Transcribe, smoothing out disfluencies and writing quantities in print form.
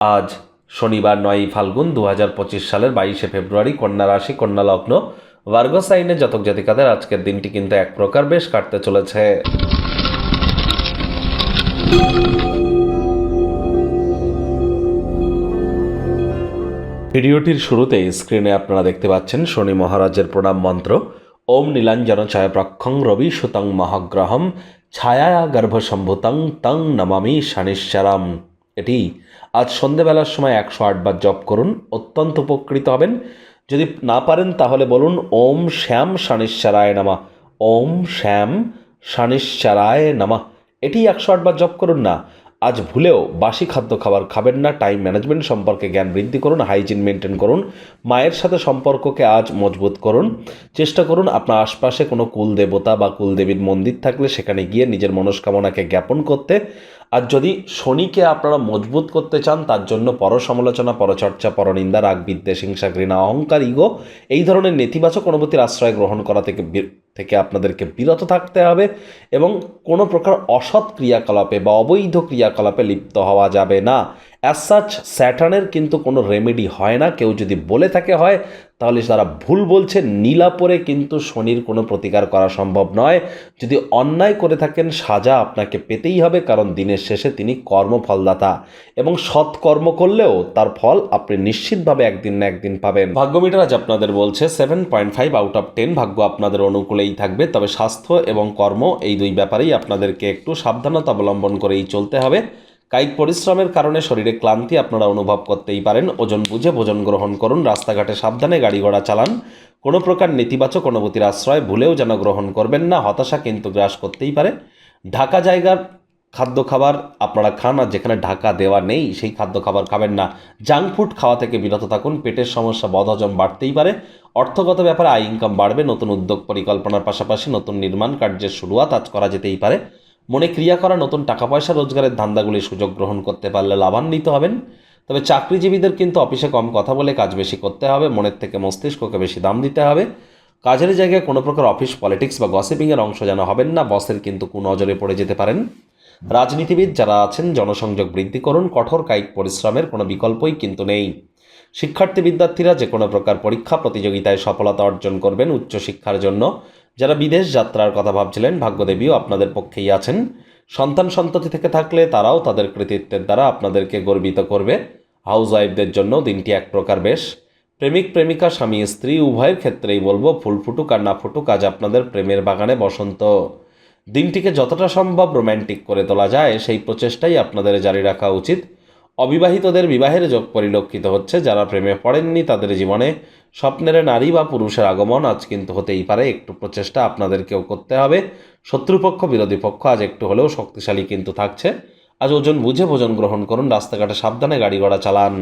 আজ শনিবার 9 ফাল্গুন 2025 সালের 22শে ফেব্রুয়ারি, কন্যা রাশি, কন্যা লগ্ন, ভার্গো সাইনের জাতক জাতিকাদের আজকের দিনটি কিন্তু এক প্রকার বেশ কাটতে চলেছে। ভিডিওটির শুরুতে স্ক্রিনে আপনারা দেখতে পাচ্ছেন শনি মহারাজের প্রণাম মন্ত্র। ওম নীলাঞ্জন ছায়াপ্রক্ষং রবি সুতং মহাগ্রহম ছায়া গর্ভসম্ভূতং তং নমামি শনিশ্চরম। এটি আজ সন্ধেবেলার সময় 108 বার জপ করুন, অত্যন্ত উপকৃত হবেন। যদি না পারেন তাহলে বলুন ওম শ্যাম শনিশ্চরায় নমঃ, ওম শ্যাম শনিশ্চরায় নমঃ। এটি 108 বার জপ করুন না। আজ ভুলেও বাসি খাদ্য খাবার খাবেন না। টাইম ম্যানেজমেন্ট সম্পর্কে জ্ঞান বৃদ্ধি করুন, হাইজিন মেনটেন করুন, মায়ের সাথে সম্পর্ককে আজ মজবুত করুন। চেষ্টা করুন আপনার আশপাশে কোনো কুলদেবতা বা কুলদেবীর মন্দির থাকলে সেখানে গিয়ে নিজের মনস্কামনাকে জ্ঞাপন করতে। আর যদি শনিকে আপনারা মজবুত করতে চান, তার জন্য পরসমালোচনা, পরচর্চা, পরনিন্দা, রাগ, বিদ্বেষ, হিংসা, ঘৃণা, অহংকার, ইগো এই ধরনের নেতিবাচক অনুভূতির আশ্রয় গ্রহণ করা থেকে আপনাদেরকে বিরত থাকতে হবে এবং কোনো প্রকার অসৎ ক্রিয়াকলাপে বা অবৈধ ক্রিয়াকলাপে লিপ্ত হওয়া যাবে না। অ্যাজ সাচ স্যাটার্নের কিন্তু কোনো রেমেডি হয় না। কেউ যদি বলে থাকে হয় তাহলে তারা ভুল বলছে। নীলা পরে কিন্তু শনির কোনো প্রতিকার করা সম্ভব নয়। যদি অন্যায় করে থাকেন সাজা আপনাকে পেতেই হবে, কারণ দিনের শেষে তিনি কর্মফলদাতা এবং সৎকর্ম করলেও তার ফল আপনি নিশ্চিতভাবে একদিন না একদিন পাবেন। ভাগ্যমিটার আজ আপনাদের বলছে 7.5 আউট অফ 10। ভাগ্য আপনাদের অনুকূলেই থাকবে, তবে স্বাস্থ্য এবং কর্ম এই দুই ব্যাপারেই আপনাদেরকে একটু সাবধানতা অবলম্বন করেই চলতে হবে। কায়িক পরিশ্রমের কারণে শরীরে ক্লান্তি আপনারা অনুভব করতেই পারেন। ওজন বুঝে ভোজন গ্রহণ করুন। রাস্তাঘাটে সাবধানে গাড়ি ঘোড়া চালান। কোনো প্রকার নেতিবাচক অনুভূতির আশ্রয় ভুলেও যেন গ্রহণ করবেন না। হতাশা কিন্তু গ্রাস করতেই পারে। ঢাকা জায়গার খাদ্য খাবার আপনারা খান, আর যেখানে ঢাকা দেওয়া নেই সেই খাদ্য খাবার খাবেন না। জাঙ্ক ফুড খাওয়া থেকে বিরত থাকুন। পেটের সমস্যা, বদহজম বাড়তেই পারে। অর্থগত ব্যাপারে আয় ইনকাম বাড়বে। নতুন উদ্যোগ পরিকল্পনার পাশাপাশি নতুন নির্মাণ কার্যের শুরুয়াত আজ করা যেতেই পারে। মনে ক্রিয়া করা নতুন টাকা পয়সা রোজগারের ধান্দাগুলির সুযোগ গ্রহণ করতে পারলে লাভান্বিত হবেন। তবে চাকরিজীবীদের কিন্তু অফিসে কম কথা বলে কাজ বেশি করতে হবে। মনের থেকে মস্তিষ্ককে বেশি দাম দিতে হবে। কাজের জায়গায় কোনো প্রকার অফিস পলিটিক্স বা গসিপিংয়ের অংশ যেন হবেন না। বসের কিন্তু কুনজরে পড়ে যেতে পারেন। রাজনীতিবিদ যারা আছেন জনসংযোগ বৃদ্ধি করুন। কঠোর কায়িক পরিশ্রমের কোনো বিকল্পই কিন্তু নেই। শিক্ষার্থী বিদ্যার্থীরা যে কোনো প্রকার পরীক্ষা প্রতিযোগিতায় সফলতা অর্জন করবেন। উচ্চশিক্ষার জন্য যারা বিদেশ যাত্রার কথা ভাবছিলেন, ভাগ্যদেবীও আপনাদের পক্ষেই আছেন। সন্তান সন্ততি থেকে থাকলে তারাও তাদের কৃতিত্বের দ্বারা আপনাদেরকে গর্বিত করবে। হাউস ওয়াইফদের জন্য দিনটি এক প্রকার বেশ। প্রেমিক প্রেমিকা, স্বামী স্ত্রী উভয়ের ক্ষেত্রেই বলবো ফুল ফুটুক আর না ফুটুক, আজ আপনাদের প্রেমের বাগানে বসন্ত। দিনটিকে যতটা সম্ভব রোম্যান্টিক করে তোলা যায় সেই প্রচেষ্টাই আপনাদের জারি রাখা উচিত। অবিবাহিতদের বিবাহের যোগ পরিলক্ষিত হচ্ছে। যারা প্রেমে পড়েননি তাদের জীবনে স্বপ্নের নারী বা পুরুষের আগমন আজ কিন্তু হতেই পারে। একটু প্রচেষ্টা আপনাদেরকেও করতে হবে। শত্রুপক্ষ, বিরোধী পক্ষ আজ একটু হলেও শক্তিশালী কিন্তু থাকছে। আজ ওজন বুঝে ভোজন গ্রহণ করুন। রাস্তাঘাটে সাবধানে গাড়ি ঘোড়া চালান।